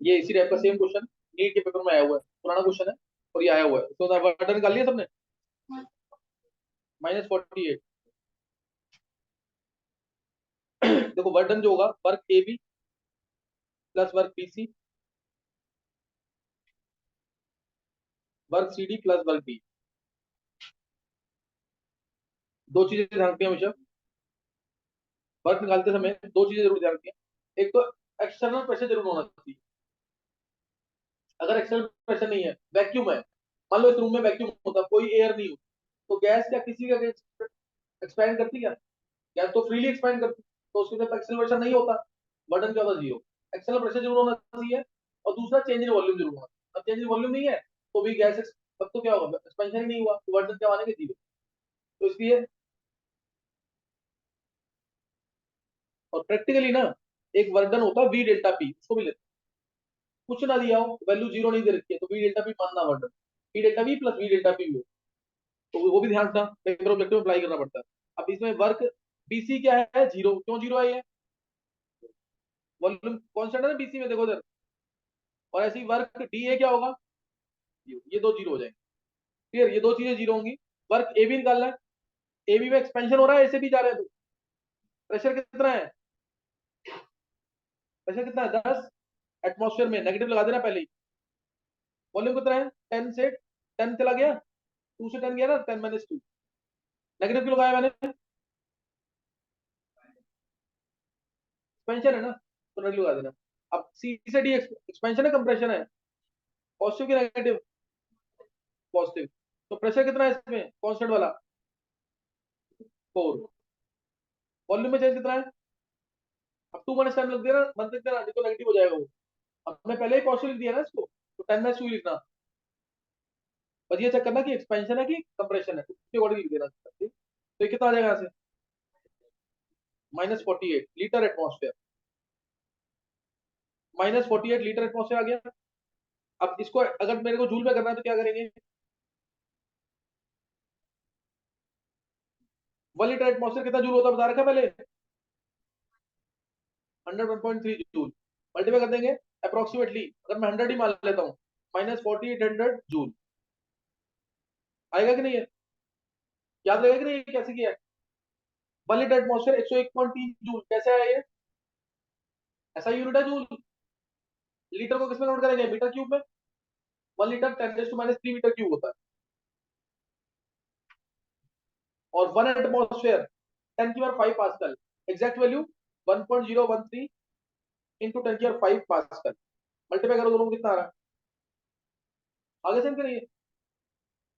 ये इसी टाइप का सेम क्वेश्चन नीट के पेपर में आया हुआ है, पुराना क्वेश्चन है और ये आया हुआ है। तो वर्डन निकाल लिया सबने? -48। देखो वर्डन जो होगा, work A B plus work B C, work C D plus work D. दो चीजें ध्यान रखनी है हमेशा वर्क निकालते समय, दो चीजें जरूर ध्यान रखनी है। एक तो एक्सटर्नल प्रेशर जरूर होना चाहिए। अगर एक्सटर्नल प्रेशर नहीं है, वैक्यूम है, मान लो इस रूम में वैक्यूम होता, कोई एयर नहीं हो, तो गैस क्या किसी का एक्सपैंड करती क्या? गैस तो फ्रीली एक्सपैंड करती, तो उसके अंदर एक्सटर्नल प्रेशर नहीं होता, बर्डन क्या होता? जीरो। एक्सटर्नल प्रेशर जरूर होना चाहिए और दूसरा चेंज इन वॉल्यूम जरूर होना चाहिए। अब चेंज इन वॉल्यूम नहीं है तो भी गैस तब तो क्या होगा? एक्सपेंशन ही नहीं हुआ, तो बर्डन क्या आने के? जीरो। तो इसलिए और प्रैक्टिकली ना एक वर्डन होता है वी डेल्टा पी, उसको भी लेते हैं। कुछ ना दिया हो, वैल्यू जीरो नहीं दे रखी है, तो वी डेल्टा पी मानना वर्डन, V delta V plus V delta P हो। तो वो भी ध्यान रखना, पेपर ऑब्जेक्टिव में अप्लाई करना पड़ता है। अब इसमें वर्क बीसी क्या है? जीरो। क्यों जीरो है? ये वॉल्यूम कांस्टेंट है ना बीसी में, देखो इधर। और ऐसे ही वर्क डी ए क्या होगा? ये दो जीरो हो जाएंगे। क्लियर? ये दो चीजें जीरो होंगी। वर्क ए बी निकालना है, ए बी में एक्सपेंशन हो रहा है, ऐसे भी जा रहे हैं, तो प्रेशर कितना है? प्रेशर कितना है? 10 एटमॉस्फेयर में, नेगेटिव लगा देना पहले ही। वॉल्यूम कितना है? 10 से 10 चला गया, 2 से 10 गया ना, 10 - 2। नेगेटिव क्यों लगाया मैंने? एक्सपेंशन है ना, तो नेगेटिव लगा देना। अब सी से डी एक्सपेंशन है कंप्रेशन है? पॉजिटिव की नेगेटिव? पॉजिटिव। तो प्रेशर कितना है इसमें कांस्टेंट वाला? 4। वॉल्यूम में चेंज कितना है? अब 2 माइनस 10 लग दिया ना, मन तक देना, नहीं तो नेगेटिव हो जाएगा वो। अब मैं पहले ही पॉजिटिव लिख दिया ना इसको, तो 10 - 2 लिखना। बस ये चेक करना कि एक्सपेंशन है कि कंप्रेशन है, उसके अकॉर्डिंग लिख देना। ठीक? तो ये कितना आ जाएगा यहाँ से? -48 लीटर एटमॉस्फेयर। -48 लीटर एटमॉस्फेयर आ गया। अब इसको अगर मेरे को जूल में करना है तो क्या करेंगे? 1 लीटर एटमॉस्फेयर कितना जूल होता है बता रखा है पहले? 101.3 जूल। मल्टीप्लाई कर देंगे अप्रोक्सीमेटली, अगर मैं 100 ही मान लेता हूँ, -4800 जूल। आएगा कि नहीं है? याद रहेगा कि नहीं? कैसे किया है? 1 लीटर एटमॉस्फेयर 101.3 जूल, कैसे आया ये? ऐसा यूनिट है जूल। लीटर को किसमें नोट करेंगे? मीटर क्यूब में। 1 लीटर 10⁻³ मीटर क्यूब होता है। और 1 atmosphere 10⁵ pascal. Exact value 1.013 into 10⁵ pascal. Multiply करो दोनों को, कितना आ रहा है? आगे से नहीं।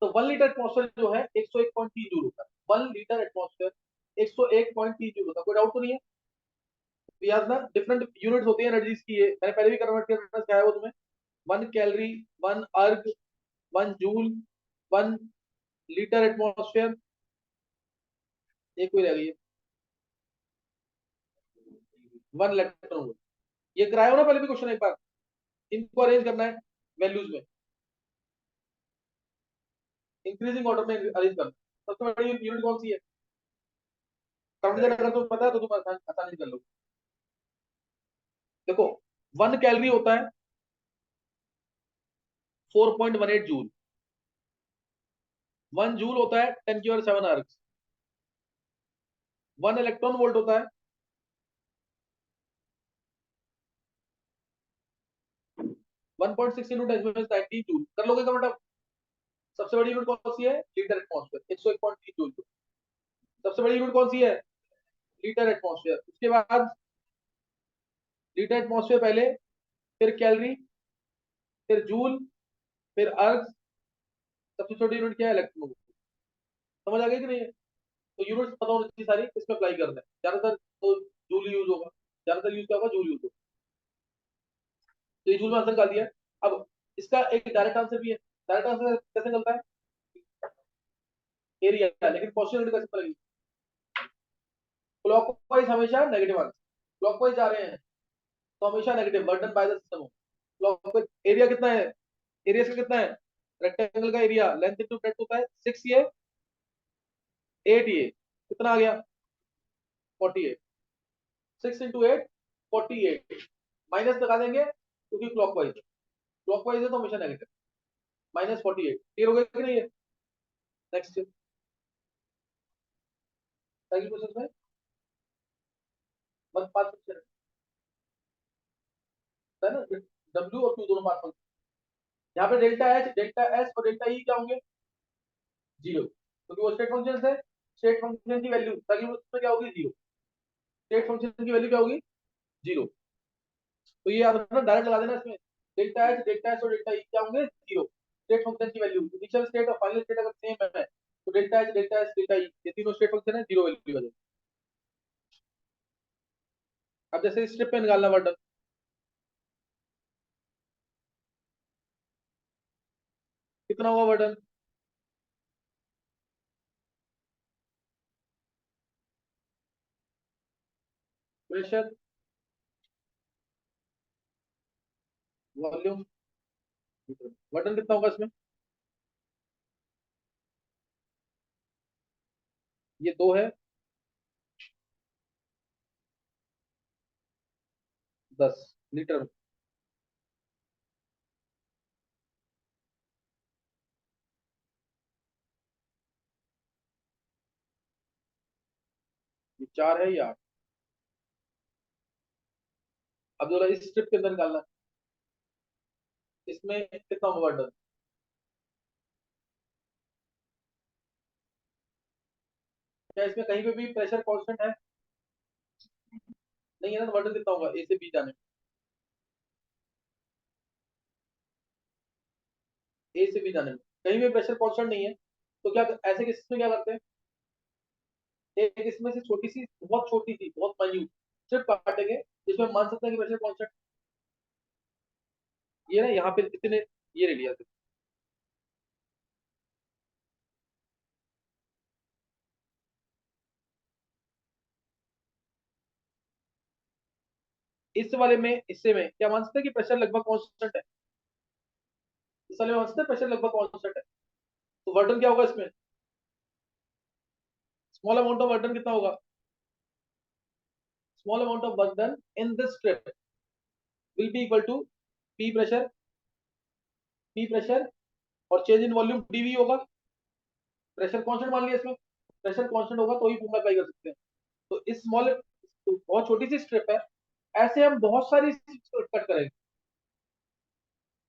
तो 1 लीटर एटमॉस्फेयर जो है 101.3 जूल होता है। 1 लीटर एटमॉस्फेयर 101.3 जूल होता है। कोई डाउट तो नहीं है? तो याद ना, डिफरेंट यूनिट्स होती है एनर्जीज की, ये मैंने पहले भी कन्वर्ट करना सिखाया वो तुम्हें। 1 कैलोरी, 1 अर्ग, 1 जूल, 1 लीटर एटमॉस्फेयर। एक कोई रह गई है, 1 इलेक्ट्रॉन वोल्ट। ये कराया हो ना पहले भी क्वेश्चन एक बार। इनको अरेंज करना है वैल्यूज में, इंक्रीजिंग ऑर्डर में अरेंज करना। सबसे बड़ी यूनिट कौन सी है? कंप्यूटर अगर तुम्हें पता है तो तुम आसानी से कर लो। देखो 1 कैलोरी होता है 4.18 जूल। 1 जूल होता है 10⁻7 अर्ग। 1 इलेक्ट्रॉन वोल्ट होता है 1.6 इंटू 10⁻19 जूल। कर लोगे का मतलब? सबसे बड़ी यूनिट कौन सी है? Litre atmosphere 101.3 joule. सबसे बड़ी यूनिट कौन सी है? Litre atmosphere. उसके बाद लीटर एटमॉस्फेयर पहले, फिर कैलोरी, फिर जूल, फिर अर्ग। सबसे छोटी यूनिट क्या है? Electron volt. समझ आ गई कि नहीं है? तो यूनिट्स पता होनी चाहिए सारी, इसमें अप्लाई करना है ज्यादातर। तो जूल यूज होगा, ज्यादातर यूज क्या होगा? जूल यूज होगा। तो ये जूल में आंसर निकाल दिया। अब इसका एक डायरेक्ट आंसर भी है। डायरेक्ट आंसर कैसे निकलता है? एरिया। लेकिन क्वेश्चन कैसे पड़ेगी? क्लॉकवाइज हमेशा नेगेटिव आंसर। क्लॉकवाइज जा रहे हैं तो हमेशा negative, burden bye the system हो। क्लॉकवाइज एरिया कितना है? एरिया से कितना है? रेक्टेंगल का एरिया लेंथ इंटू ब्रेड्थ होता है 6 ये 8 ये, कितना आ गया? 48। 6 इंटू 8 48, माइनस लगा देंगे क्योंकि क्लॉकवाइज है तो हमेशा नेगेटिव। -48 क्लियर हो गया कि नहीं है? नेक्स्ट सेकंड प्रोसेस में 1 5 है ना, W और Q दोनों पास फंक्शन। यहाँ पे डेल्टा H डेल्टा S और डेल्टा E क्या होंगे? 0, क्योंकि वो स्टेट फंक्शन है। स्टेट फंक्शन की वैल्यू ताकि उसमें क्या होगी? 0। स्टेट फंक्शन की वैल्यू क्या होगी? 0। तो ये याद रखना, डायरेक्ट लगा देना इसमें। डेल्टा H डेल्टा S और डेल्टा E क्या होंगे? 0। स्टेट फंक्शन की वैल्यू इनिशियल स्टेट और फाइनल स्टेट अगर सेम है तो delta H delta S delta E ये तीनों स्टेट फंक्शन है, 0 वैल्यू आ जाएगी। अब जैसे स्ट्रिप पे निकालना वर्डन, कितना हुआ वर्डन? प्रेशर, वॉल्यूम, वर्डन कितना होगा इसमें? ये 2 है, 10 लीटर। ये 4 है, ये 8। अब जो इस स्ट्रिप के अंदर निकालना है, इसमें कितना होगा वर्डन? क्या इसमें कहीं पे भी प्रेशर कांस्टेंट है? नहीं है ना, तो वर्डन कितना होगा ए से बी जाने में? ए से बी जाने में कहीं भी प्रेशर कांस्टेंट नहीं है, तो क्या ऐसे केस में क्या करते हैं? एक इसमें से छोटी सी, बहुत माइन्यूट स्ट्रिप काटेंगे जिसमें मान सकते हैं कि प्रेशर कांस्टेंट ये ना यहाँ पे इतने ये ले लिया। इस वाले में इससे में क्या मान सकते हैं कि प्रेशर लगभग कांस्टेंट है? इस वाले में मान सकते हैं प्रेशर लगभग कांस्टेंट है, तो वर्डन क्या होगा इसमें? स्मॉल अमाउंट ऑफ वर्डन कितना होगा? Small amount of work done in this strip will be equal to P pressure और चेंज इन वॉल्यूम डीवी होगा। प्रेशर कांस्टेंट मान लिया इसमें, प्रेशर कांस्टेंट होगा तो ही फॉर्मूला अप्लाई कर सकते हैं। तो इस स्मॉल, तो बहुत छोटी सी स्ट्रिप है, ऐसे हम बहुत सारी कट करेंगे।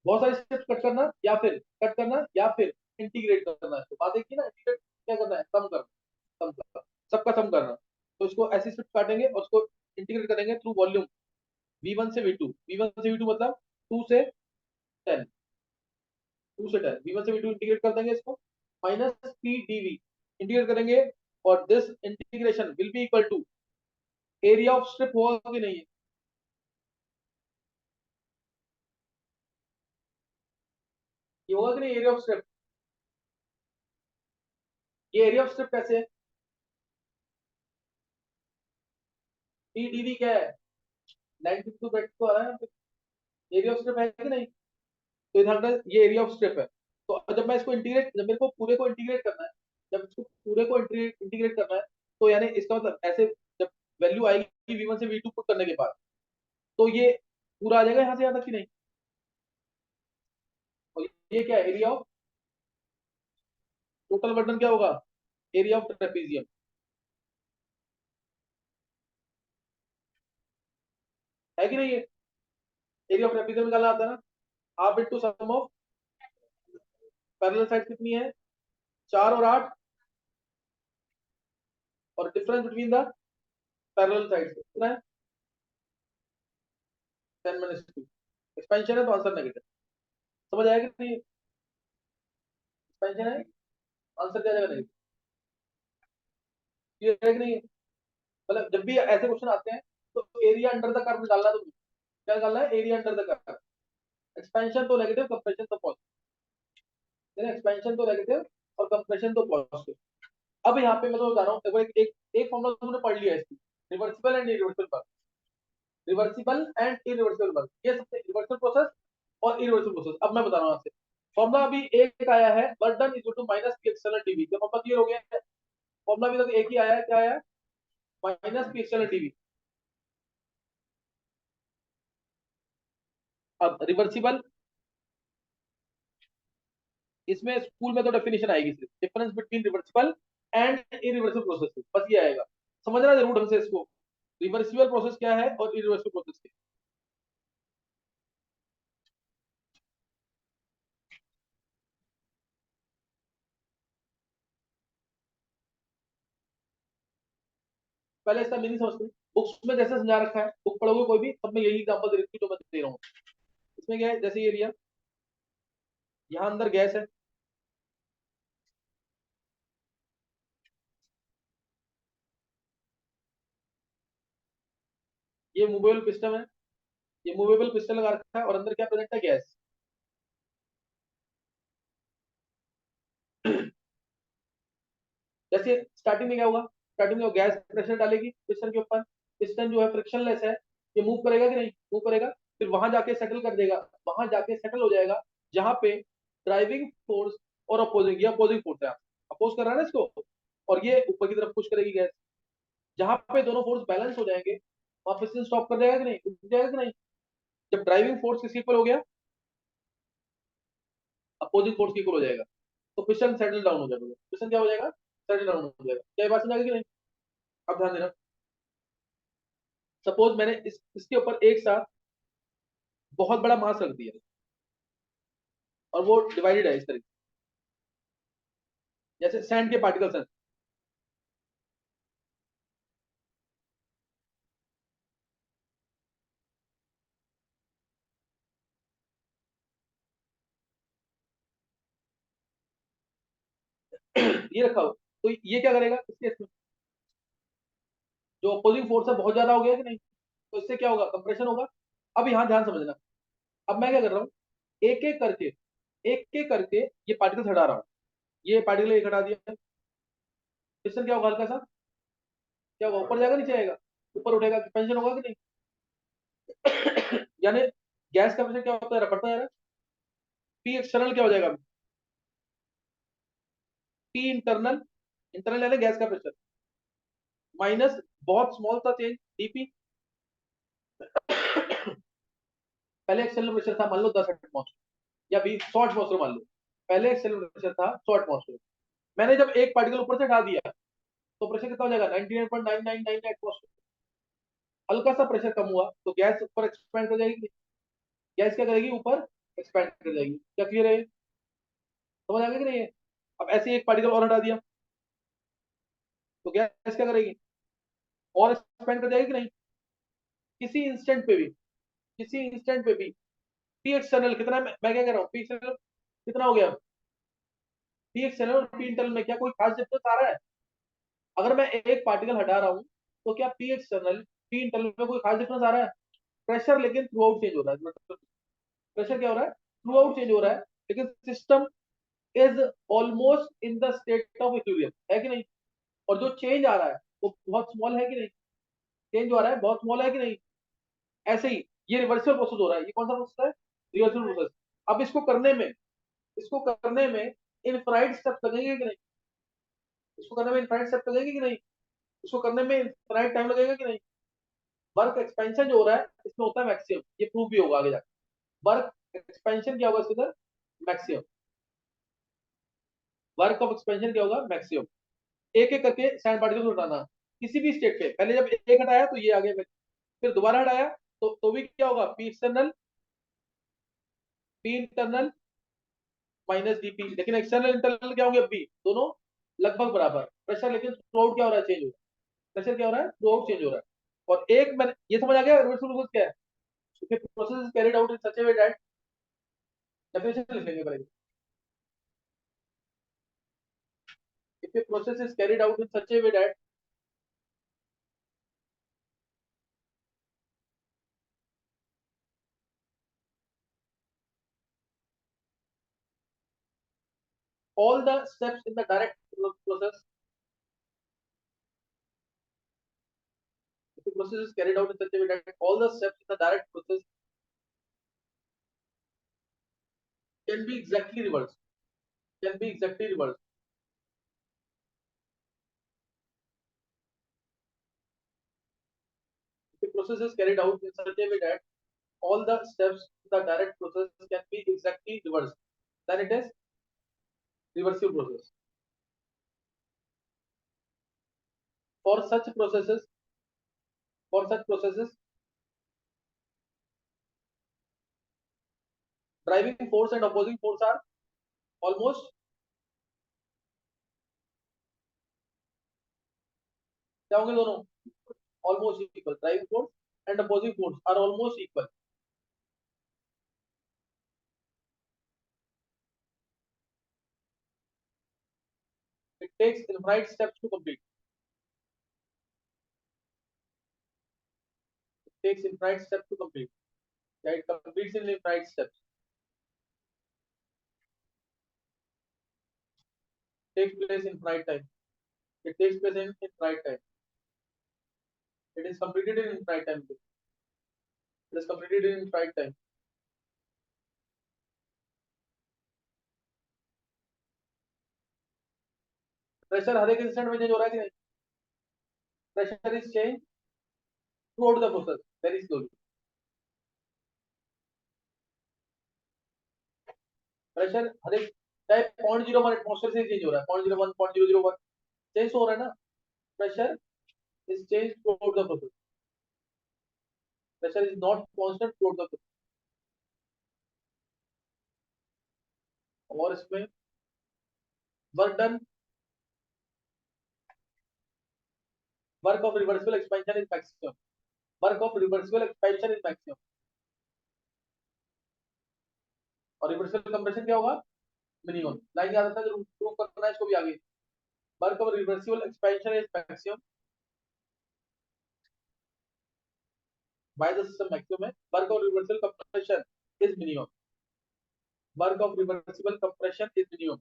बहुत सारी स्टेप्स कट करना या फिर इंटीग्रेट करना है, तो बात एक ही ना, इंटीग्रेट क्या करना है? सम करना, सबका सम करना। तो इसको ऐसी स्टेप काटेंगे और उसको इंटीग्रेट करेंगे थ्रू वॉल्यूम V1 से V2, V1 से V2 मतलब 2 से 10, 2 से 10, V1 से V2 इंटीग्रेट कर देंगे इसको, माइनस पी डीवी इंटीग्रेट करेंगे, और this integration will be equal to area of strip होगा कि नहीं? ये होगा कि नहीं एरिया ऑफ स्ट्रिप? ये एरिया ऑफ स्ट्रिप कैसे है? पी डीवी क्या है? 92 ब्रेड तो आ रहा है, एरिया ऑफ स्ट्रिप है कि नहीं? तो इधर ये एरिया ऑफ स्ट्रिप है। तो जब मैं इसको इंटीग्रेट, जब मेरे को पूरे को इंटीग्रेट करना है, जब इसको पूरे को इंटीग्रेट करना है, तो यानी इसका मतलब ऐसे जब वैल्यू आएगी V1 से V2 पुट करने के बाद, तो ये पूरा आ जाएगा यहाँ से यहाँ तक कि नहीं? और ये क्या है? एरिया ऑफ टोटल बर्डन क्या होगा? एरिया ऑफ ट्रेपेजियम है कि नहीं? है एरिया ऑफ ट्रेपेजियम निकालना आता है ना, half into sum of parallel side कितनी है? 4 और 8, और difference between the parallel side कितना है? 10 - 2। एक्सपेंशन है तो आंसर नेगेटिव। समझ आएगा कि नहीं? एक्सपेंशन है, आंसर क्या जाएगा? नेगेटिव। क्लियर है कि नहीं? मतलब जब भी ऐसे क्वेश्चन आते हैं तो एरिया अंडर द कर्व निकालना, तो क्या निकालना है? Area under the curve. Expansion तो नेगेटिव, कंप्रेशन तो पॉजिटिव, एक्सपेंशन तो नेगेटिव और कंप्रेशन तो पॉजिटिव। अब यहाँ पे मैं तो बता रहा हूँ, देखो एक फॉर्मूला तुमने पढ़ लिया है इसकी, reversible and irreversible work. Reversible and irreversible work, ये सबसे रिवर्सिबल प्रोसेस और इरिवर्सिबल प्रोसेस। अब मैं बता रहा हूँ आपसे फॉर्मूला, अभी एक आया है work done equal to minus P external DV, क्या फॉर्मूला क्लियर हो गया है? फॉर्मूला अभी तक एक ही आया है, क्या आया है? Minus P external TV. अब रिवर्सिबल, इसमें स्कूल में तो डेफिनेशन आएगी सिर्फ, difference between reversible and irreversible process, बस ये आएगा। समझना जरूर ढंग से इसको, रिवर्सिबल प्रोसेस क्या है और इरिवर्सिबल प्रोसेस क्या है। पहले इसका मीनिंग समझते हैं। बुक्स में जैसे समझा रखा है, बुक पढ़ोगे कोई भी, सब में यही एग्जांपल दे रखी है जो मैं दे रहा हूँ। इसमें क्या है, जैसे ये लिया, यहाँ अंदर गैस है, ये मूवेबल पिस्टन है, ये मूवेबल पिस्टन लगा रखा है और अंदर क्या प्रेजेंट है, गैस। जैसे स्टार्टिंग में क्या होगा, स्टार्टिंग में गैस प्रेशर डालेगी पिस्टन के ऊपर, पिस्टन जो है फ्रिक्शनलेस है, ये मूव करेगा कि नहीं, मूव करेगा, फिर वहां जाके सेटल कर देगा, वहां जाके सेटल हो जाएगा, जहां पे ड्राइविंग फोर्स और अपोजिंग, ये अपोजिंग फोर्स है, अपोज कर रहा है ना इसको, और ये ऊपर की तरफ पुश करेगी गैस, जहां पे दोनों फोर्स बैलेंस हो जाएंगे, वहां पिस्टन स्टॉप कर देगा कि नहीं, रुक जाएगा कि नहीं। जब ड्राइविंग फोर्स किसके इक्वल हो गया, अपोजिंग फोर्स की इक्वल हो जाएगा, तो पिस्टन सेटल डाउन हो जाएगा, पिस्टन क्या हो जाएगा, सेटल डाउन हो जाएगा। क्या ये बात समझ आ गई कि नहीं। अब ध्यान देना, सपोज मैंने इसके ऊपर एक साथ बहुत बड़ा मास रख दिया और वो डिवाइडेड है इस तरीके, जैसे सैंड के पार्टिकल्स हैं। ये रखा हो, तो ये क्या करेगा इस केस में, जो अपोजिंग फोर्स है बहुत ज्यादा हो गया कि नहीं, तो इससे क्या होगा, कंप्रेशन होगा। अब यहाँ ध्यान समझना, अब मैं क्या कर रहा हूँ, एक एक करके, एक एक करके ये पार्टिकल्स हटा रहा हूँ, ये पार्टिकल एक हटा दिया, क्वेश्चन क्या होगा, हल्का सा क्या होगा, ऊपर जाएगा नीचे आएगा, ऊपर उठेगा, एक्सपेंशन होगा कि नहीं। यानी गैस का प्रेशर क्या होता है, बढ़ता जा रहा है, पी एक्सटर्नल क्या हो जाएगा, पी इंटरनल, इंटरनल यानी गैस का प्रेशर, माइनस बहुत स्मॉल सा चेंज डीपी, पहले एक्सटर्नल प्रेशर था मान लो 10 एटमॉस्फेयर या 20 100 एटमॉस्फेयर मान लो, पहले एक्सटर्नल प्रेशर था 100 एटमॉस्फेयर, मैंने जब एक पार्टिकल ऊपर से हटा दिया तो प्रेशर कितना हो जाएगा, 99.999 एटमॉस्फेयर, हल्का सा प्रेशर कम हुआ तो गैस ऊपर एक्सपैंड कर जाएगी, गैस क्या करेगी, ऊपर एक्सपैंड कर जाएगी। क्या क्लियर है, समझ आ गया कि नहीं है। अब ऐसे एक पार्टिकल और हटा दिया तो गैस क्या करेगी, और एक्सपेंड कर जाएगी कि नहीं, किसी इंस्टेंट पे भी, किसी इंस्टेंट पे भी पी एक्सटर्नल कितना है, मैं क्या कह रहा हूँ, पी एक्सटर्नल कितना हो गया, पी एक्सटर्नल और पी इंटरनल में क्या कोई खास डिफरेंस आ रहा है, अगर मैं एक पार्टिकल हटा रहा हूँ तो क्या पी एक्सटर्नल पी इंटरनल में कोई खास डिफरेंस आ रहा है, प्रेशर लेकिन थ्रू आउट चेंज हो रहा है, प्रेशर क्या हो रहा है, थ्रू आउट चेंज हो रहा है, लेकिन system is almost in the state of equilibrium है कि नहीं, और जो चेंज आ रहा है वो बहुत स्मॉल है कि नहीं, चेंज जो आ रहा है बहुत स्मॉल है कि नहीं। ऐसे ही ये रिवर्सल प्रोसेस हो रहा है, ये कौन सा प्रोसेस है, रिवर्सल प्रोसेस। अब इसको करने में, इसको करने में इनफाइनाइट स्टेप लगेंगे कि नहीं, इसको करने में इनफाइनाइट स्टेप लगेंगे कि नहीं, इसको करने में इनफाइनाइट टाइम लगेगा कि नहीं। वर्क एक्सपेंशन जो हो रहा है इसमें होता है मैक्सिमम, ये प्रूव भी होगा आगे जाकर, वर्क एक्सपेंशन क्या होगा इसके अंदर, मैक्सिमम, वर्क ऑफ एक्सपेंशन क्या होगा, मैक्सिमम। एक एक करके सैंड पार्टिकल को हटाना किसी भी स्टेट पे, पहले जब एक हटाया तो ये आ गया, फिर दोबारा हटाया तो भी क्या होगा, P external P internal minus DP, लेकिन एक्सटर्नल इंटरनल क्या होंगे, अभी दोनों लगभग बराबर प्रेशर, लेकिन थ्रू आउट क्या हो रहा है, चेंज हो रहा है, प्रेशर क्या हो रहा है, थ्रू आउट चेंज हो रहा है। और एक मैंने ये समझ आ गया रिवर्सल प्रोसेस क्या है, process is carried out in such A way that, definition लिखेंगे पहले, if a process is carried out in such a way that all the steps in the direct process, if the process is carried out in such a way that all the steps in the direct process can be exactly reversed, can be exactly reversed. If the process is carried out in such a way that all the steps the direct process can be exactly reversed, then it is reversible process. For such processes, for such processes, driving force and opposing force are almost क्या होंगे दोनों? Almost equal. Driving force and opposing force are almost equal. It takes infinite steps to complete. It takes infinite steps to complete. Yeah, it completes in infinite steps. Takes place in infinite time. It takes place in infinite time. It is completed in infinite time. It is completed in infinite time. Pressure हर एक instant में change हो रहा है कि नहीं? Pressure is change throughout the process very slowly. Pressure हर एक चाहे 0.01 एटमॉस्फेयर से चेंज हो रहा है, 0.01 0.001 चेंज हो रहा है ना. Pressure is change throughout the process. Pressure is not constant through out the process. और इसमें work done, work of reversible expansion is maximum. Work of reversible expansion is maximum. और रिवर्सिबल कंप्रेशन क्या होगा? Minimum. Line याद रखना, जरूर prove करना है इसको भी आगे. Work of reversible expansion is maximum by the system maximum है. Work of reversible compression is minimum. Work of reversible compression is minimum.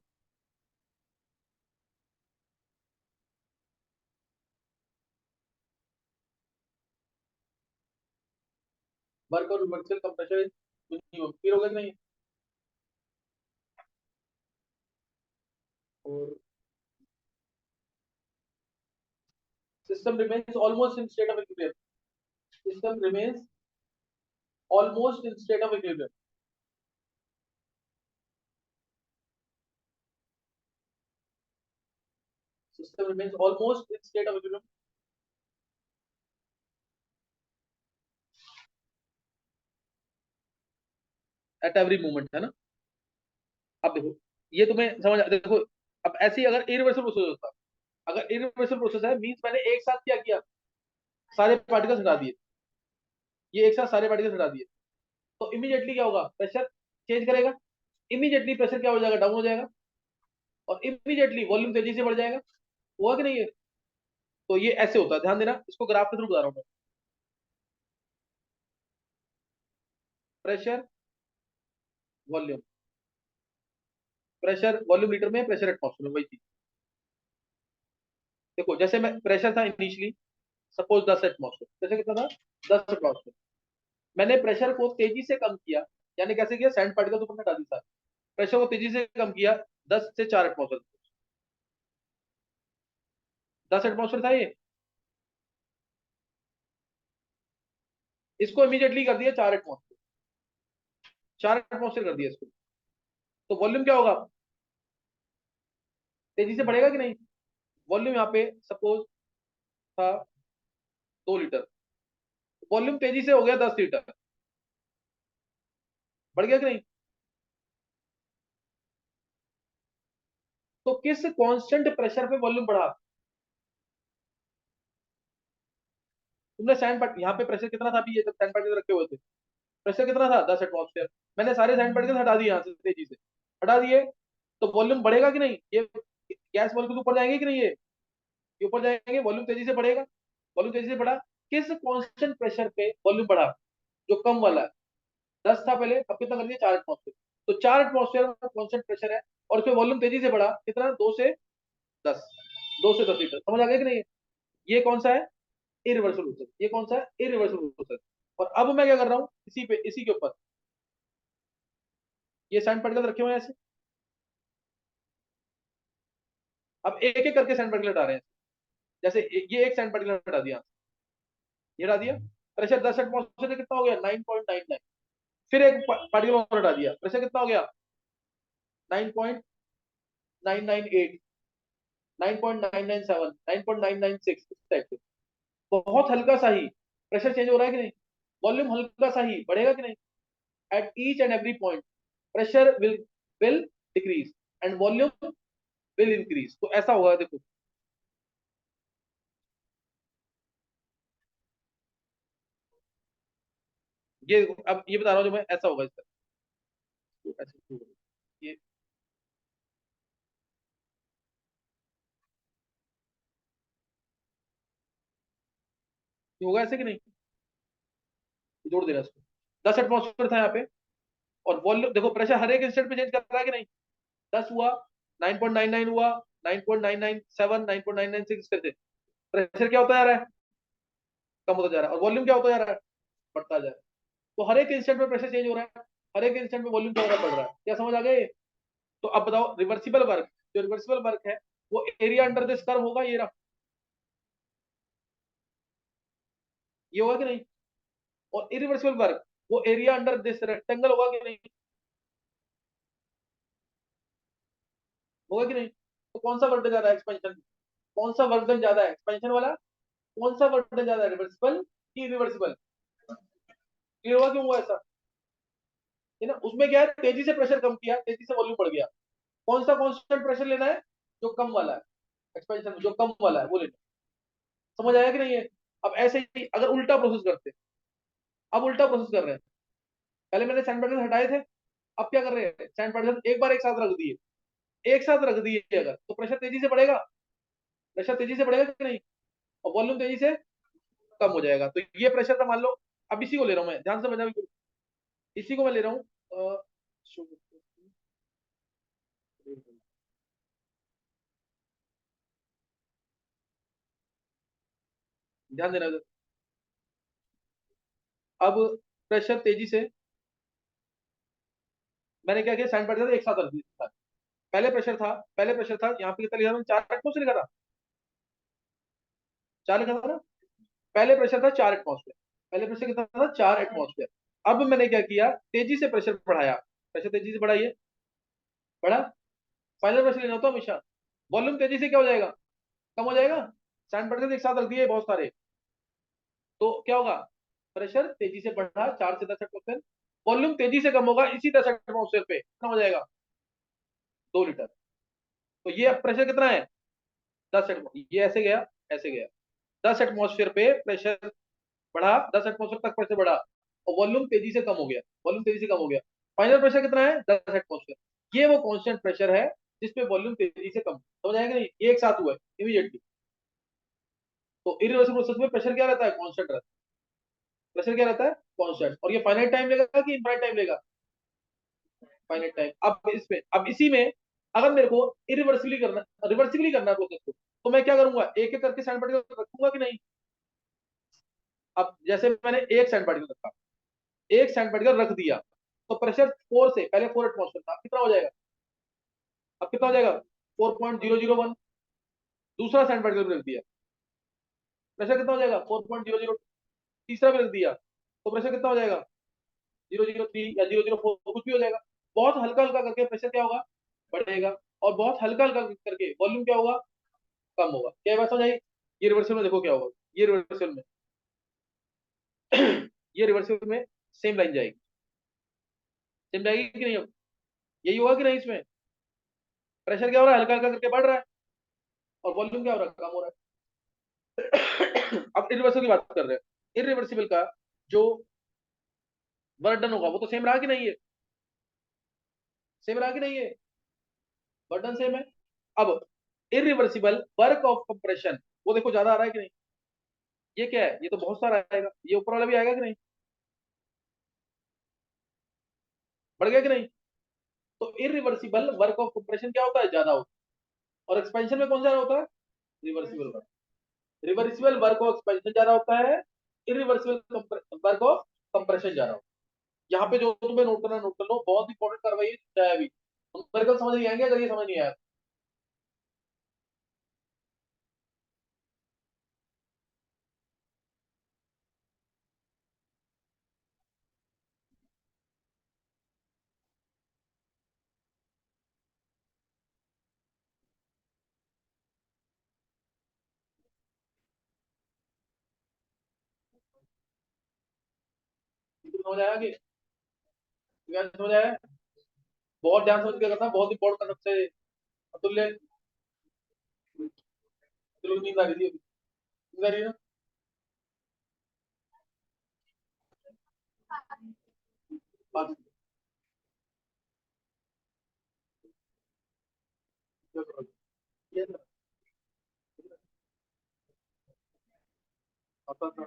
Work of reversible compression is minimum. Clear हो गया कि नहीं? और system remains almost in state of equilibrium. System remains almost in state of equilibrium. System remains almost in state of equilibrium at every moment, है ना. अब देखो, ये तुम्हें समझ देखो. अब ऐसे ही अगर इरिवर्सिबल प्रोसेस होता, अगर इरिवर्सिबल प्रोसेस है मींस मैंने एक साथ क्या किया, सारे पार्टिकल्स हटा दिए. ये एक साथ सारे पार्टिकल्स हटा दिए, तो इमीडिएटली क्या होगा? प्रेशर चेंज करेगा. इमीडिएटली प्रेशर क्या हो जाएगा? डाउन हो जाएगा. और इमीडिएटली वॉल्यूम तेजी से बढ़ जाएगा. हुआ कि नहीं है? तो ये ऐसे होता है, ध्यान देना. इसको ग्राफ के थ्रू बता रहा हूं मैं. Pressure volume, pressure volume litre में, प्रेशर एटमॉस्फेयर में, वही चीज. देखो जैसे मैं प्रेशर था इनिशियली सपोज 10 एटमॉस्फेयर. प्रेशर कितना था? 10 एटमॉस्फेयर. मैंने प्रेशर को तेजी से कम किया. यानी कैसे किया? सैंड पार्टिकल ऊपर हटा दी सारे. प्रेशर को तेजी से कम किया 10 से 4 एटमॉस्फेयर. 10 एटमॉस्फेयर था ये, इसको इमीडिएटली कर दिया 4 एटमॉस्फेयर. 4 एटमॉस्फेयर कर दिया इसको. तो वॉल्यूम क्या होगा? तेजी से बढ़ेगा कि नहीं? वॉल्यूम यहाँ पे सपोज था 2 लीटर. वॉल्यूम तेजी से हो गया 10 लीटर. बढ़ गया कि नहीं? तो किस कांस्टेंट प्रेशर पे वॉल्यूम बढ़ा? तुमने सैंड पार्टिकल यहाँ पे प्रेशर कितना था अभी, ये जब सैंड पार्टिकल रखे हुए थे, प्रेशर कितना था? 10 एटमॉस्फेयर. मैंने सारे सैंड पार्टिकल हटा दिए यहाँ से, तेजी से हटा दिए. तो वॉल्यूम बढ़ेगा कि नहीं? ये गैस मॉलिक्यूल ऊपर जाएंगे कि नहीं? ये ऊपर जाएंगे. वॉल्यूम तेजी से बढ़ेगा. वॉल्यूम तेजी से बढ़ा. किस कांस्टेंट प्रेशर पे वॉल्यूम बढ़ा? जो कम वाला है. 10 था पहले, अब कितना कर दिया? 4 एटमॉस्फेयर. तो 4 एटमॉस्फेयर में कांस्टेंट प्रेशर है और उसमें वॉल्यूम तेजी से बढ़ा. कितना? 2 से 10. 2 से 10 लीटर. समझ आ गया कि नहीं? ये कौन सा है? Irreversible process. ये कौन सा है? Irreversible process. और अब मैं क्या कर रहा हूँ? इसी पे, इसी के ऊपर ये सैंड पार्टिकल रखे हुए हैं ऐसे. अब एक एक करके सैंड पार्टिकल हटा रहे हैं. जैसे ये एक सैंड पार्टिकल हटा दिया, ये हटा दिया. प्रेशर 10 एटमॉस्फेयर से कितना हो गया? 9.99. फिर एक पार्टिकल और हटा दिया, प्रेशर कितना हो गया? 9.998, 9.997, 9.996, इस टाइप से। बहुत हल्का सा ही प्रेशर चेंज हो रहा है कि नहीं? वॉल्यूम हल्का सा ही बढ़ेगा कि नहीं? At each and every point pressure will decrease and volume will increase. तो ऐसा होगा, देखो। ये अब ये बता रहा हूँ जो मैं, ऐसा होगा इसका। तो ऐसे क्यों होगा? ये होगा ऐसे कि नहीं? जोड़ देना इसको। 10 एटमॉस्फेयर था यहाँ पे, और वॉल्यूम देखो, प्रेशर हर एक इंस्टेंट पे चेंज कर रहा है कि नहीं? 10 हुआ, 9.99 हुआ, 9.997, 9.996 करके प्रेशर क्या होता जा रहा है? कम होता जा रहा है। और वॉल्यूम क्या होता जा रहा है? बढ़ता जा रहा है। तो हर एक इंस्टेंट में प्रेशर चेंज हो रहा है, हर एक इंस्टेंट में वॉल्यूम क्या हो रहा है? बढ़ रहा है। क्या समझ आ गए? तो अब बताओ, रिवर्सिबल वर्क, जो रिवर्सिबल वर्क है, वो एरिया अंडर दिस कर्व होगा, ये रहा, ये होगा कि नहीं? और इरिवर्सिबल वर्क, वो एरिया अंडर दिस रेक्टेंगल होगा कि नहीं? होगा कि नहीं? तो कौन सा वर्क ज्यादा है एक्सपेंशन? कौन सा वर्क ज्यादा है, एक्सपेंशन वाला? कौन सा वर्क ज्यादा है, रिवर्सिबल की इरिवर्सिबल? क्लियर हुआ क्यों हुआ ऐसा? है ना, उसमें क्या है, तेजी से प्रेशर कम किया, तेजी से वॉल्यूम बढ़ गया। कौन सा कांस्टेंट प्रेशर लेना है? जो कम वाला है, एक्सपेंशन में जो कम वाला है वो लेना है। समझ आया कि नहीं है? अब ऐसे ही अगर उल्टा प्रोसेस करते, अब उल्टा प्रोसेस कर रहे हैं। पहले मैंने सैंड पार्टिकल हटाए थे, अब क्या कर रहे हैं, सैंड पार्टिकल एक बार एक साथ रख दिए। एक साथ रख दिए अगर, तो प्रेशर तेजी से बढ़ेगा, प्रेशर तेजी से बढ़ेगा कि नहीं? और वॉल्यूम तेजी से कम हो जाएगा। तो ये प्रेशर था, मान लो। अब इसी को ले रहा हूं मैं, ध्यान से समझना बिल्कुल। इसी को मैं ले रहा हूँ। ध्यान देना। अब प्रेशर तेजी से, मैंने क्या किया, सैंड पार्टिकल एक साथ रख दिया। पहले प्रेशर था यहाँ पे, कितना लिखा था? 4 एटमोस्फेयर लिखा था, 4 लिखा था ना? पहले प्रेशर था 4 एटमोस्फेयर, पहले प्रेशर कितना था? 4 एटमोस्फेयर। अब मैंने क्या किया, तेजी से प्रेशर बढ़ाया, प्रेशर तेजी से बढ़ाइए, बढ़ा। फाइनल प्रेशर लेना होता है हमेशा। वॉल्यूम तेजी से क्या हो जाएगा? कम हो जाएगा। सैंड पार्टिकल एक साथ रख दिए बहुत सारे, तो क्या होगा? प्रेशर तेजी से बढ़ा, 4 से 10 एटमोस्फेयर। वॉल्यूम तेजी से कम होगा, इसी 10 एटमोस्फेयर पे कितना हो जाएगा? 2 लीटर। तो ये अब प्रेशर कितना है? 10 एटमोस्फेयर, ये ऐसे गया, ऐसे गया। 10 एटमोस्फेयर पे प्रेशर बढ़ा, 10 एटमोस्फेयर तक प्रेशर बढ़ा, और वॉल्यूम तेजी से कम हो गया, वॉल्यूम तेजी से कम हो गया। फाइनल प्रेशर कितना है? 10 एटमोस्फेयर। ये वो कांस्टेंट प्रेशर है जिसपे वॉल्यूम तेजी से कम। समझ आएगा नहीं? ये एक साथ हुआ है इमीडिएटली। तो इरिवर्सिबल प्रोसेस में प्रेशर क्या रहता है? कांस्टेंट रहता है। प्रेशर क्या रहता है? कांस्टेंट। और ये फाइनाइट टाइम लेगा कि इनफाइनाइट टाइम लेगा? Finite time. अब इसमें, अब इसी में अगर मेरे को रिवर्सिबली करना है प्रोसेस को, तो मैं क्या करूंगा, एक एक करके सैंड पार्टिकल रखूंगा कि नहीं? अब जैसे मैंने एक सैंड पार्टिकल रखा, एक सैंड पार्टिकल रख दिया, तो प्रेशर 4 से, पहले 4 एटमोस्फेयर था, कितना हो जाएगा? अब कितना हो जाएगा? 4.001। दूसरा सैंड पार्टिकल रख दिया, प्रेशर कितना हो जाएगा? 4.00। तीसरा भी रख दिया, तो प्रेशर कितना हो जाएगा? 003 या 004, कुछ भी हो जाएगा। बहुत हल्का हल्का करके प्रेशर क्या होगा? बढ़ेगा। और बहुत हल्का हल्का करके वॉल्यूम क्या होगा? कम होगा। क्या बात समझ आई? ये रिवर्सल में देखो क्या होगा, ये रिवर्सल में ये रिवर्सल में सेम लाइन जाएगी, सेम जाएगी कि नहीं? अब यही होगा कि नहीं? इसमें प्रेशर क्या हो रहा है? हल्का हल्का करके बढ़ रहा है, और वॉल्यूम क्या हो रहा है? कम हो रहा है। अब इरिवर्सिबल की बात कर रहे हैं। इरिवर्सिबल का जो वर्क डन होगा वो तो सेम रहा कि नहीं है? सेम रहा कि नहीं है? वर्क डन सेम है। अब इरिवर्सिबल वर्क ऑफ कंप्रेशन, वो देखो ज्यादा आ रहा है कि नहीं? ये क्या है? ये तो बहुत सारा आएगा, ये ऊपर वाला भी आएगा कि नहीं? बढ़ गया कि नहीं? तो इरिवर्सिबल वर्क ऑफ कंप्रेशन क्या होता है? ज्यादा होता है। और एक्सपेंशन में कौन सा होता है? Reversible work. Reversible work of expansion ज्यादा होता है, इरिवर्सिबल वर्क ऑफ कंप्रेशन ज्यादा होता है। यहाँ पे जो तुम्हें नोट करना, नोट कर लो, बहुत इंपॉर्टेंट कार्रवाई है अभी। न्यूमेरिकल समझ नहीं आएंगे अगर ये समझ नहीं आया। समझ आया कि समझ आया? बहुत ध्यान समझ के करना, बहुत इंपॉर्टेंट सबसे। अतुल्य, चलो नींद आ रही थी अभी, नींद आ रही है ना? बात ये ना, आता था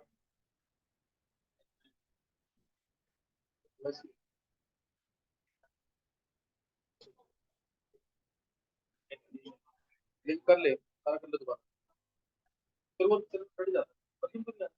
वैसे लिंक कर ले, सारा कर ले दोबारा, फिर वो चल कट जाता है, पर लिंक कर ना।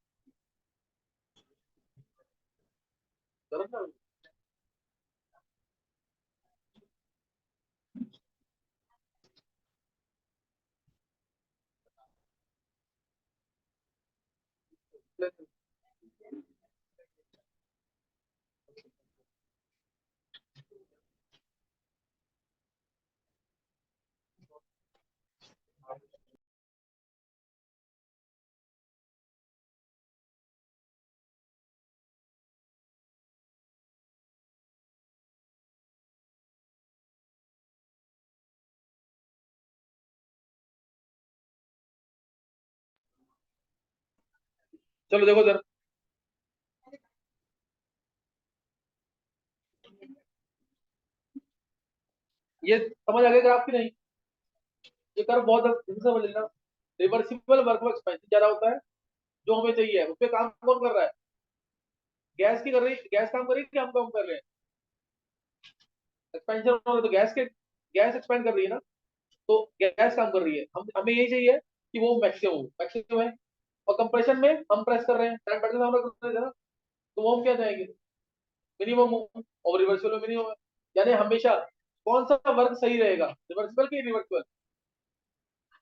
चलो देखो सर, ये समझ आ गया ग्राफ की नहीं? ये कर्व बहुत अच्छे से समझ लेना। रिवर्सिबल वर्क में एक्सपेंशन ज्यादा होता है, जो हमें चाहिए। उस पे काम कौन कर रहा है? गैस की कर रही, गैस काम कर रही है कि हम काम कर रहे हैं? एक्सपेंशन हो रहा है तो गैस के, गैस एक्सपेंड कर रही है ना, तो गैस काम कर रही है। हम हमें यही चाहिए कि वो मैक्सिमम हो, मैक्सिमम है। और कंप्रेशन में हम प्रेस कर रहे हैं, करंट बढ़ने से हम कर रहे हैं ना, तो वो हम क्या जाएंगे? मिनिमम हो। और रिवर्सिबल में मिनिमम है। यानी हमेशा कौन सा वर्क सही रहेगा, रिवर्सिबल की रिवर्सिबल?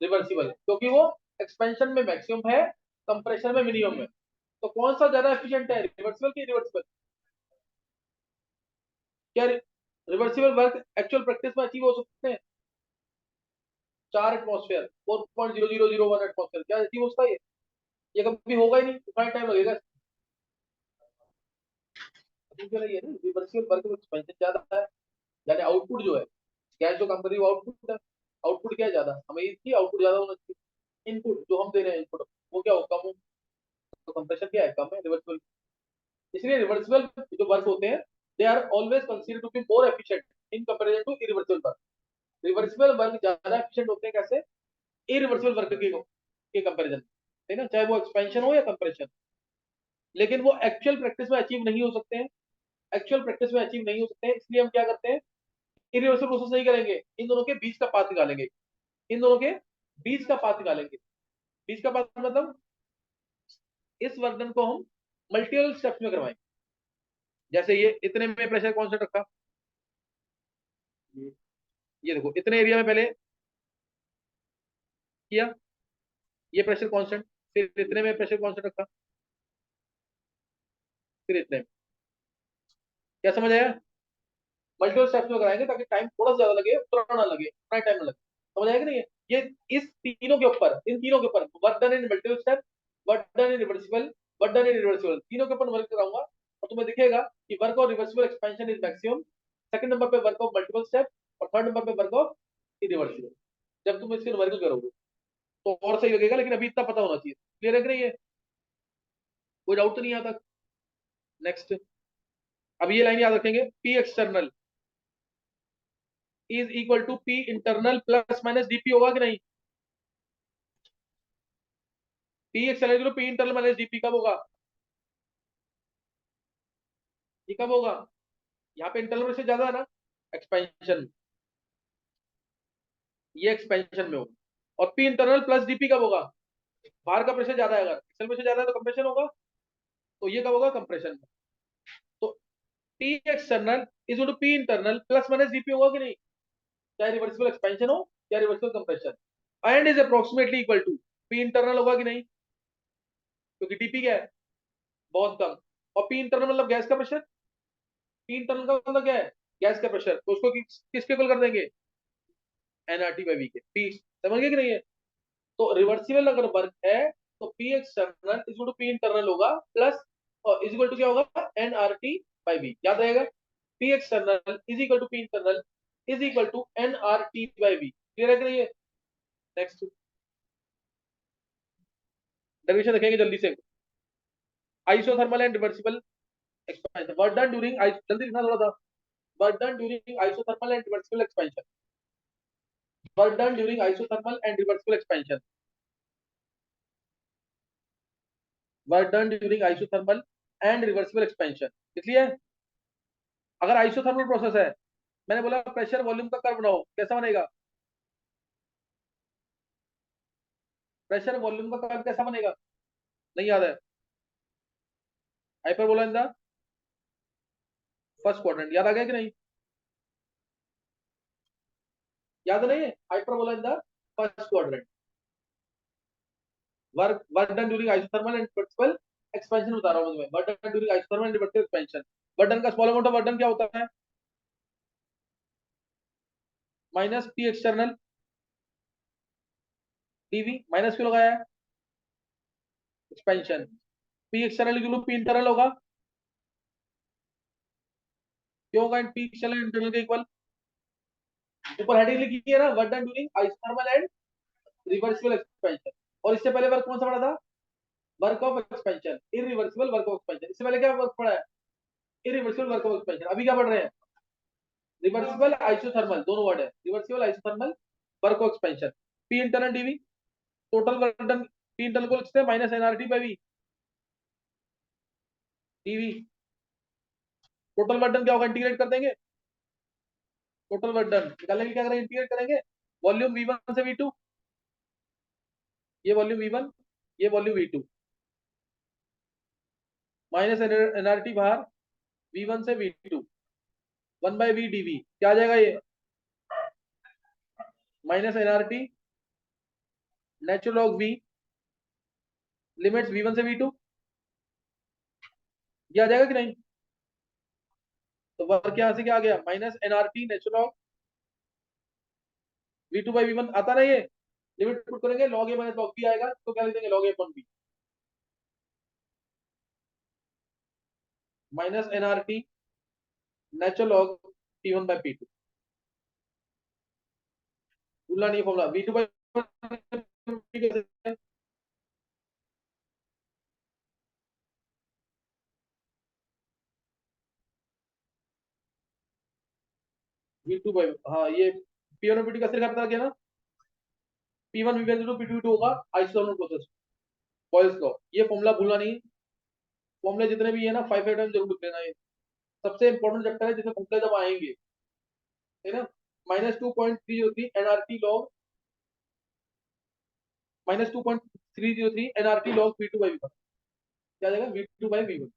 रिवर्सिबल, क्योंकि वो एक्सपेंशन में मैक्सिमम है, कंप्रेशन में मिनिमम है। तो कौन सा ज्यादा एफिशिएंट है, रिवर्सिबल की रिवर्सिबल? क्या रिवर्सिबल वर्क एक्चुअल प्रैक्टिस में अचीव हो सकते हैं? 4 एटमॉस्फेयर, 4.0001 एटमॉस्फेयर, क्या अचीव हो सकता है ये कभी होगा ही नहीं, कितना टाइम लगेगा? रिवर्सिबल वर्क में एक्सपेंशन ज्यादा है, यानी आउटपुट जो है, गैस जो काम कर रही है वो आउटपुट है। आउटपुट क्या है ज्यादा, हमें इसकी आउटपुट ज्यादा होना चाहिए। इनपुट जो हम दे रहे हैं, इनपुट वो क्या हो, कम हो, तो कंप्रेशन क्या है, कम है, रिवर्सिबल। इसलिए रिवर्सिबल जो वर्क होते हैं, they are always considered to be more efficient in comparison to irreversible work. Reversible work ज्यादा एफिशिएंट होते हैं कैसे? इरिवर्सिबल वर्क के कंपैरिजन, है ना, चाहे वो एक्सपेंशन हो या कंप्रेशन। लेकिन वो एक्चुअल प्रैक्टिस में अचीव नहीं हो सकते हैं, एक्चुअल प्रैक्टिस में अचीव नहीं हो सकते हैं। इसलिए हम क्या करते हैं, इरिवर्सिबल प्रोसेस नहीं करेंगे, इन दोनों के बीच का पाथ निकालेंगे। इन दोनों के बीच का पाथ निकालेंगे। बीच का पाथ मतलब इस वर्क को हम मल्टीपल स्टेप्स में करवाएंगे। जैसे ये इतने में प्रेशर कांस्टेंट रखा, ये देखो इतने एरिया में पहले किया, ये प्रेशर कांस्टेंट, फिर इतने में प्रेशर कांस्टेंट रखा, फिर इतने में। क्या समझ आया? मल्टीपल स्टेप्स में कराएंगे ताकि टाइम थोड़ा सा ज्यादा लगे, उतना ना लगे, उतना टाइम ना लगे। समझ आएगा नहीं? ये इस तीनों के ऊपर, इन तीनों के ऊपर work done in multiple step, work done in reversible, work done in reversible, तीनों के ऊपर वर्क कराऊंगा। और तुम्हें दिखेगा कि work of reversible expansion is maximum, second number पे वर्क ऑफ मल्टीपल स्टेप, और थर्ड नंबर पे वर्क ऑफ इरिवर्सिबल। जब तुम इसके न्यूमेरिकल करोगे तो और सही लगेगा, लेकिन अभी इतना पता होना चाहिए। क्लियर है कि नहीं है? कोई डाउट तो नहीं आता? नेक्स्ट, अब ये लाइन याद रखेंगे, P external is equal to P internal plus minus DP, होगा कि नहीं? P external P internal minus DP कब होगा? ये कब होगा? यहाँ पे इंटरनल प्रेशर ज्यादा है ना, एक्सपेंशन, ये एक्सपेंशन में होगा। और पी इंटरनल प्लस डीपी कब होगा? बाहर का प्रेशर ज्यादा है, अगर एक्सटर्नल प्रेशर ज्यादा है तो कंप्रेशन होगा, तो ये कब होगा? कंप्रेशन में। तो P external is to P internal plus minus DP, होगा कि नहीं, चाहे रिवर्सिबल एक्सपेंशन हो या reversible compression. And is approximately equal to P internal, होगा कि नहीं, क्योंकि डीपी क्या है, बहुत कम। और पी इंटरनल मतलब गैस का प्रेशर, पी इंटरनल का मतलब क्या है, गैस का प्रेशर, तो उसको किसके इक्वल कर देंगे? एनआरटी बाई वी के। पी समझ गए कि नहीं है? तो रिवर्सिबल अगर वर्क है तो P external is to P internal होगा, प्लस और इज इक्वल टू क्या होगा, एनआरटी बाई बी, याद रहेगा। P external is equal to P internal is equal to N R T by B. Clear है कि नहीं? नेक्स्ट डेरिवेशन देखेंगे जल्दी से। Isothermal and reversible expansion, work done during, जल्दी लिखना थोड़ा सा। Work done during isothermal and reversible expansion, work done during isothermal and reversible expansion, work done during isothermal and reversible expansion. इसलिए अगर आइसोथर्मल प्रोसेस है, मैंने बोला प्रेशर वॉल्यूम का कर्व बनाओ, कैसा बनेगा? प्रेशर वॉल्यूम का कर्व कैसा बनेगा? नहीं याद है? Hyperbola in the first quadrant, याद आ गया कि नहीं? याद नहीं है? Hyperbola in the first quadrant, work done during isothermal and reversible expansion बता रहा हूं मैं, work done during isothermal and reversible expansion. Work done का small amount of work done क्या होता है? Minus P external dV, minus क्यों लगाया है? Expansion. P external equal to P internal होगा, क्यों होगा? पी एक्सटर्नल इंटरनल के इक्वल, ऊपर हेडिंग लिखी है ना, work done during isothermal and reversible expansion. और इससे पहले वर्क कौन सा पढ़ा था? Work of expansion, irreversible work of expansion. इससे पहले क्या वर्क पढ़ा है? Irreversible work of expansion. अभी क्या पढ़ रहे हैं? रिवर्सिबल आइसोथर्मल, दोनों वर्ड है, reversible isothermal work of expansion. P internal DV, total work done, P internal को लिखते हैं minus NRT by we DV. Total work done क्या होगा? इंटीग्रेट कर देंगे, टोटल वर्क डन निकालने के लिए क्या करेंगे? इंटीग्रेट करेंगे, वॉल्यूम V1 से V2, ये वॉल्यूम V1, ये वॉल्यूम V2, माइनस एनआरटी बाहर, V1 से V2, 1/V dV, क्या आ जाएगा ये? Minus NRT natural log V, limits V1 से V2, ये आ जाएगा कि नहीं? तो वर्क यहाँ से क्या आ गया? Minus NRT natural log V2 by V1 आता ना ये, लिमिट पुट करेंगे, log A minus log B आएगा, तो क्या लिख देंगे? Log A upon B, minus NRT natural log P1 by P2। भूलना नहीं formula, V2 by V2 by, हाँ ये P1 और P2 का सिर्फ पता गया ना, P1 V1 to P2 V2 होगा आइसोथर्मल प्रोसेस, बॉयल्स लॉ। ये फॉर्मूला भूलना नहीं, फॉर्मूले जितने भी है ना 5 टाइम जरूर लिख लेना, ये सबसे इंपॉर्टेंट चैप्टर है जिसमें फॉर्मूले जब आएंगे, है ना। -2.303 NRT log, -2.303 NRT log V2 by V1, क्या आ जाएगा? V2 by V1।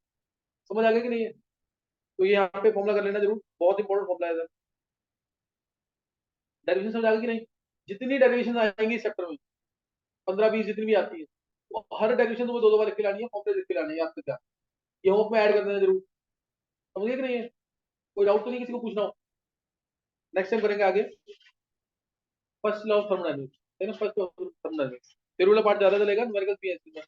समझ आ गया कि नहीं है? तो ये यहाँ पे फॉर्मूला कर लेना जरूर, बहुत इंपॉर्टेंट फॉर्मूला है। डेरिवेशन समझ आ गया कि नहीं? जितनी डेरिवेशन आएंगी इस चैप्टर में, 15-20 जितनी भी आती है, वो हर डेरिवेशन तुम्हें 2-2 बार लिख के लानी है, फॉर्मूले लिख के लाने हैं, याद करके। ये होप में ऐड कर देना जरूर। समझ गए कि नहीं है? कोई डाउट तो नहीं किसी को पूछना हो? नेक्स्ट टाइम करेंगे आगे फर्स्ट लॉ ऑफ थर्मोडायनेमिक्स, है ना, फर्स्ट लॉ ऑफ थर्मोडायनेमिक्स। फिर वाला पार्ट ज्यादा चलेगा, न्यूमेरिकल पीएचडी में।